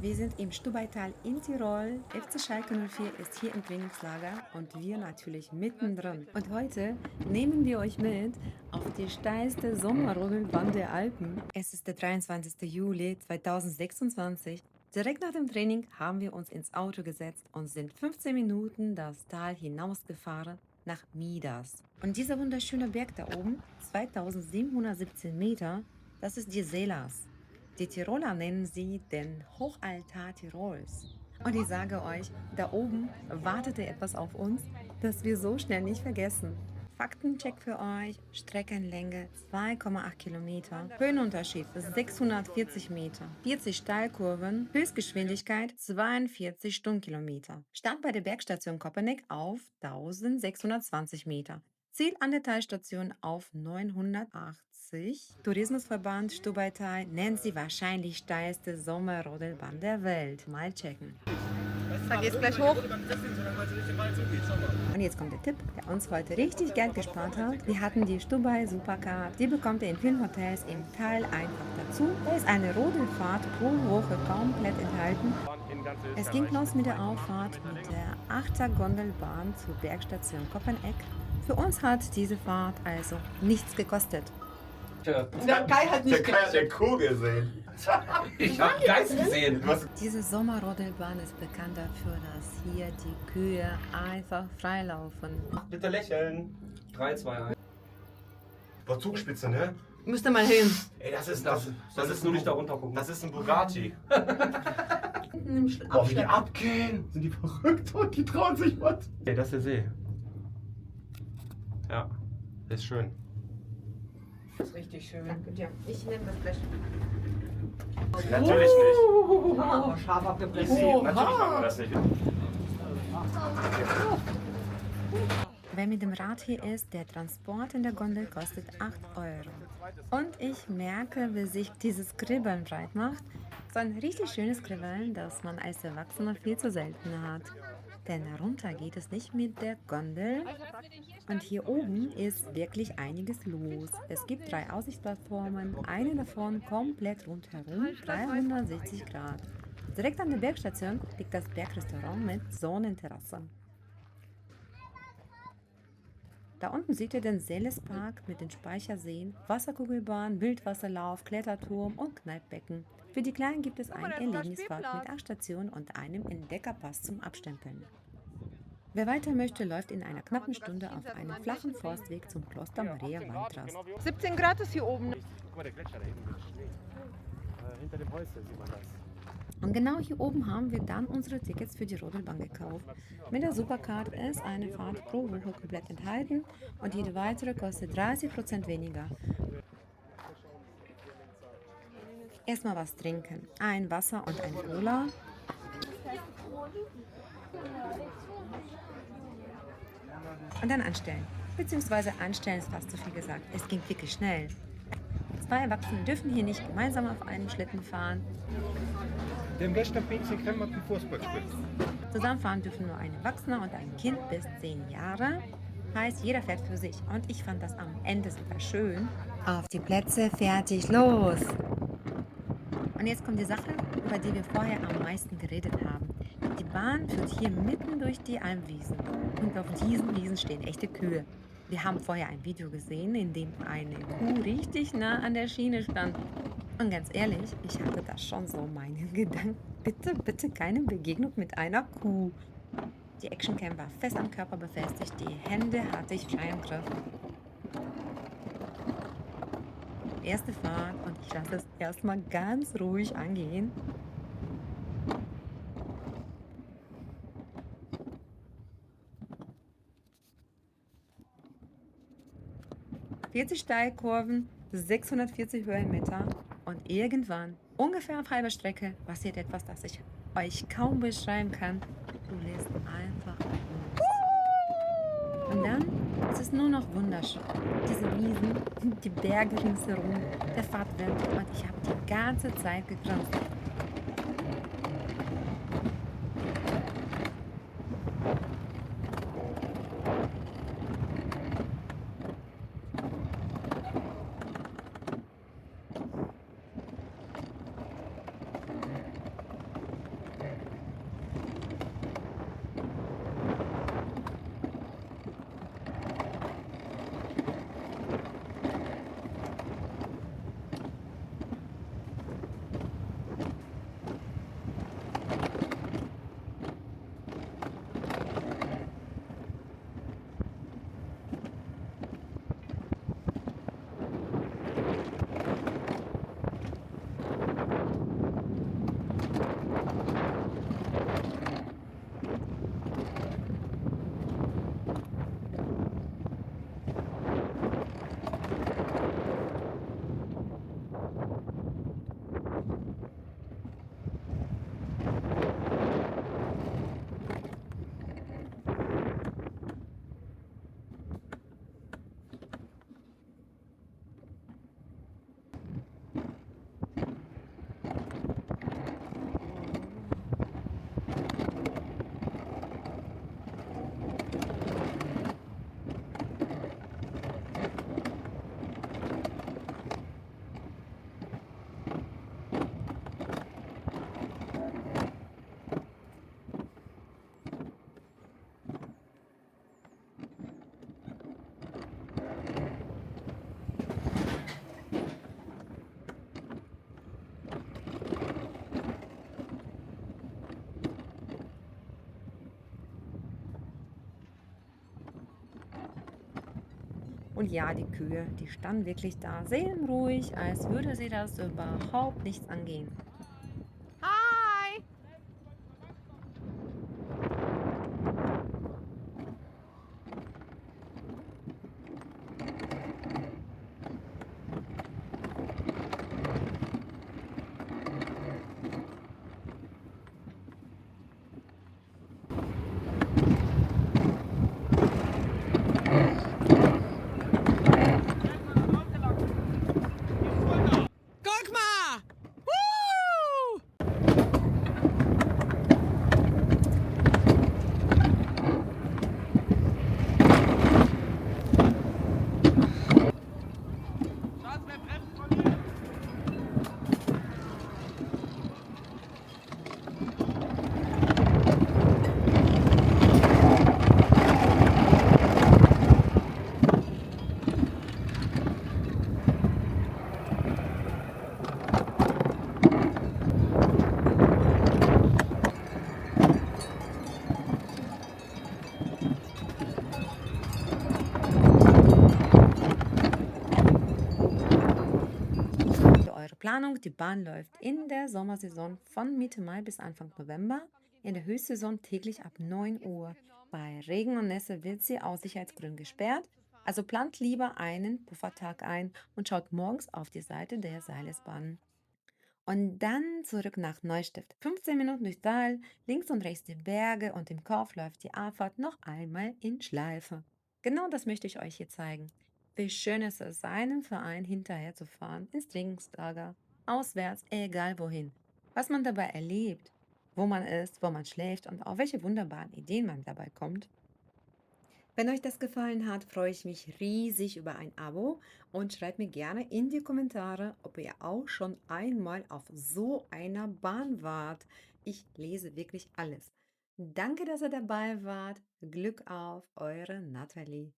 Wir sind im Stubaital in Tirol. FC Schalke 04 ist hier im Trainingslager und wir natürlich mittendrin. Und heute nehmen wir euch mit auf die steilste Sommerrodelbahn der Alpen. Es ist der 23. Juli 2026. Direkt nach dem Training haben wir uns ins Auto gesetzt und sind 15 Minuten das Tal hinausgefahren nach Midas. Und dieser wunderschöne Berg da oben, 2717 Meter, das ist die Selas. Die Tiroler nennen sie den Hochaltar Tirols. Und ich sage euch, da oben wartete etwas auf uns, das wir so schnell nicht vergessen. Faktencheck für euch: Streckenlänge 2,8 Kilometer, Höhenunterschied 640 Meter, 40 Steilkurven, Höchstgeschwindigkeit 42 Stundenkilometer. Start bei der Bergstation Kopernik auf 1620 Meter. Ziel an der Teilstation auf 980. Tourismusverband Stubaital nennt sie wahrscheinlich steilste Sommerrodelbahn der Welt. Mal checken. Da geht's gleich hoch. Und jetzt kommt der Tipp, der uns heute richtig Geld gespart hat. Wir hatten die Stubai Supercard. Die bekommt ihr in vielen Hotels im Tal einfach dazu. Da ist eine Rodelfahrt pro Woche komplett enthalten. Es ging los mit der Auffahrt mit der 8er Gondelbahn zur Bergstation Kopeneck. Für uns hat diese Fahrt also nichts gekostet. Der Kai hat nicht der Kuh gesehen. Ich hab Geist gesehen. Diese Sommerrodelbahn ist bekannt dafür, dass hier die Kühe einfach freilaufen. Bitte lächeln. 3, 2, 1. Boah, Zugspitze, ne? Müsst ihr mal hin. Ey, das ist Das ist nur nicht da runter gucken. Das ist ein Bugatti. Hinten im Boah, wie die Abschlepp. abgehen. Sind die verrückt und die trauen sich was. Ey, das ist der See. Ja, ist schön. Das ist richtig schön. Ich nehme das Fleisch. Natürlich nicht. Oh, scharf abgebrochen. Easy. Natürlich machen wir das nicht. Wer mit dem Rad hier ist, der Transport in der Gondel kostet 8 Euro. Und ich merke, wie sich dieses Kribbeln breit macht. So ein richtig schönes Kribbeln, das man als Erwachsener viel zu selten hat. Denn herunter geht es nicht mit der Gondel. Und hier oben ist wirklich einiges los. Es gibt 3 Aussichtsplattformen, eine davon komplett rundherum, 360 Grad. Direkt an der Bergstation liegt das Bergrestaurant mit Sonnenterrasse. Da unten seht ihr den Seles-Park mit den Speicherseen, Wasserkugelbahn, Wildwasserlauf, Kletterturm und Kneippbecken. Für die Kleinen gibt es einen Erlebnisfahrt mit 8 Stationen und einem Entdeckerpass zum Abstempeln. Wer weiter möchte, läuft in einer knappen Stunde auf einem flachen Forstweg zum Kloster Maria Waldrast. 17 Grad ist hier oben. Guck mal, der Gletscher da hinten mit Schnee. Hinter dem Häuschen sieht man das. Und genau hier oben haben wir dann unsere Tickets für die Rodelbahn gekauft. Mit der Supercard ist eine Fahrt pro Woche komplett enthalten und jede weitere kostet 30% weniger. Erstmal was trinken. Ein Wasser und ein Cola. Und dann anstellen. Beziehungsweise anstellen ist fast zu viel gesagt. Es ging wirklich schnell. 2 Erwachsene dürfen hier nicht gemeinsam auf einem Schlitten fahren. Den besten Pizza kann man zum Fußball spielen. Zusammenfahren dürfen nur ein Erwachsener und ein Kind bis 10 Jahre. Heißt, jeder fährt für sich. Und ich fand das am Ende super schön. Auf die Plätze, fertig, los! Und jetzt kommt die Sache, über die wir vorher am meisten geredet haben. Die Bahn führt hier mitten durch die Almwiesen. Und auf diesen Wiesen stehen echte Kühe. Wir haben vorher ein Video gesehen, in dem eine Kuh richtig nah an der Schiene stand. Und ganz ehrlich, ich hatte da schon so meinen Gedanken, bitte keine Begegnung mit einer Kuh. Die Actioncam war fest am Körper befestigt, die Hände hatte ich frei im Griff. Erste Fahrt und ich lasse es erstmal ganz ruhig angehen. ...40 Steilkurven, 640 Höhenmeter und irgendwann, ungefähr auf halber Strecke, passiert etwas, das ich euch kaum beschreiben kann. Du lässt einfach los. Und dann ist es nur noch wunderschön. Diese Wiesen, die Berge ringsherum, der Fahrtwind und ich habe die ganze Zeit gegrinst. Und ja, die Kühe, die standen wirklich da, seelenruhig, als würde sie das überhaupt nichts angehen. Hi! Guck mal! Woo! Für eure Planung, die Bahn läuft in der Sommersaison von Mitte Mai bis Anfang November, in der Höchstsaison täglich ab 9 Uhr. Bei Regen und Nässe wird sie aus Sicherheitsgründen gesperrt, also plant lieber einen Puffertag ein und schaut morgens auf die Seite der Seilesbahn. Und dann zurück nach Neustift. 15 Minuten durchs Tal, links und rechts die Berge und im Kopf läuft die Abfahrt noch einmal in Schleife. Genau das möchte ich euch hier zeigen. Wie schön ist es, seinem Verein hinterher zu fahren, ins Trainingslager, auswärts, egal wohin. Was man dabei erlebt, wo man ist, wo man schläft und auf welche wunderbaren Ideen man dabei kommt. Wenn euch das gefallen hat, freue ich mich riesig über ein Abo und schreibt mir gerne in die Kommentare, ob ihr auch schon einmal auf so einer Bahn wart. Ich lese wirklich alles. Danke, dass ihr dabei wart. Glück auf, eure Nathalie.